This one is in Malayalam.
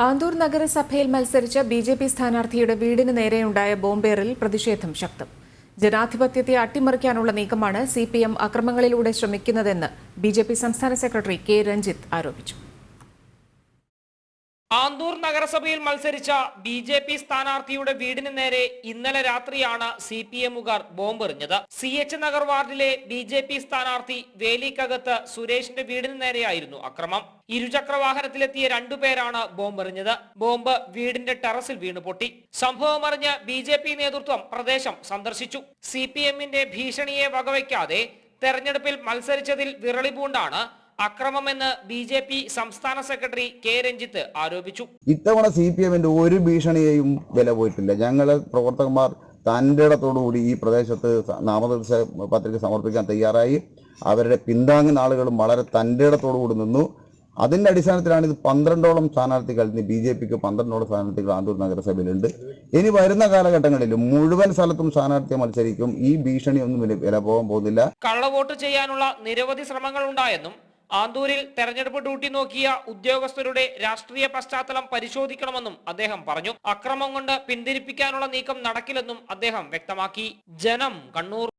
ആന്തൂർ നഗരസഭയിൽ മത്സരിച്ച ബി.ജെ.പി. സ്ഥാനാർത്ഥിയുടെ വീടിന് നേരെയുണ്ടായ ബോംബേറിൽ പ്രതിഷേധം ശക്തം. ജനാധിപത്യത്തെ അട്ടിമറിക്കാനുള്ള നീക്കമാണ് സി.പി.എം അക്രമങ്ങളിലൂടെ ശ്രമിക്കുന്നതെന്ന് ബി.ജെ.പി. സംസ്ഥാന സെക്രട്ടറി കെ. രഞ്ജിത്ത് ആരോപിച്ചു. ആന്തൂർ നഗരസഭയിൽ മത്സരിച്ച ബി.ജെ.പി. സ്ഥാനാർത്ഥിയുടെ വീടിന് നേരെ ഇന്നലെ രാത്രിയാണ് സി.പി.എമ്മുകാർ ബോംബെറിഞ്ഞത്. CH നഗർ വാർഡിലെ ബി.ജെ.പി. സ്ഥാനാർത്ഥി വേലിക്കകത്ത് സുരേഷിന്റെ വീടിന് നേരെയായിരുന്നു അക്രമം. ഇരുചക്ര വാഹനത്തിലെത്തിയ രണ്ടുപേരാണ് ബോംബെറിഞ്ഞത്. ബോംബ് വീടിന്റെ ടെറസിൽ വീണു പൊട്ടി. സംഭവം അറിഞ്ഞ് ബി.ജെ.പി. നേതൃത്വം പ്രദേശം സന്ദർശിച്ചു. CPM-ന്റെ ഭീഷണിയെ വകവയ്ക്കാതെ തെരഞ്ഞെടുപ്പിൽ മത്സരിച്ചതിൽ വിറളി പൂണ്ടാണ് അക്രമമെന്ന് ബി.ജെ.പി. സംസ്ഥാന സെക്രട്ടറി കെ. രഞ്ജിത്ത് ആരോപിച്ചു. ഇത്തവണ CPM-ന്റെ ഒരു ഭീഷണിയെയും വില പോയിട്ടില്ല. ഞങ്ങൾ പ്രവർത്തകന്മാർ തൻ്റെ ഇടത്തോടുകൂടി ഈ പ്രദേശത്ത് നാമനിർദ്ദേശ പത്രിക സമർപ്പിക്കാൻ തയ്യാറായി. അവരുടെ പിന്താങ്ങുന്ന ആളുകളും വളരെ തൻ്റെ ഇടത്തോടുകൂടി നിന്നു. അതിൻ്റെ അടിസ്ഥാനത്തിലാണ് ഇത് 12ഓളം സ്ഥാനാർത്ഥികൾ, ബി.ജെ.പിക്ക് 12ഓളം സ്ഥാനാർത്ഥികൾ ആന്തൂർ നഗരസഭയിലുണ്ട്. ഇനി വരുന്ന കാലഘട്ടങ്ങളിലും മുഴുവൻ സ്ഥലത്തും സ്ഥാനാർത്ഥിയെ മത്സരിക്കും. ഈ ഭീഷണിയൊന്നും വില പോകാൻ പോകുന്നില്ല. കള്ളവോട്ട് ചെയ്യാനുള്ള നിരവധി ശ്രമങ്ങൾ ഉണ്ടായെന്നും ആന്തൂരിൽ തെരഞ്ഞെടുപ്പ് ഡ്യൂട്ടി നോക്കിയ ഉദ്യോഗസ്ഥരുടെ രാഷ്ട്രീയ പശ്ചാത്തലം പരിശോധിക്കണമെന്നും അദ്ദേഹം പറഞ്ഞു. അക്രമം കൊണ്ട് പിന്തിരിപ്പിക്കാനുള്ള നീക്കം നടക്കില്ലെന്നും അദ്ദേഹം വ്യക്തമാക്കി. ജനം, കണ്ണൂർ.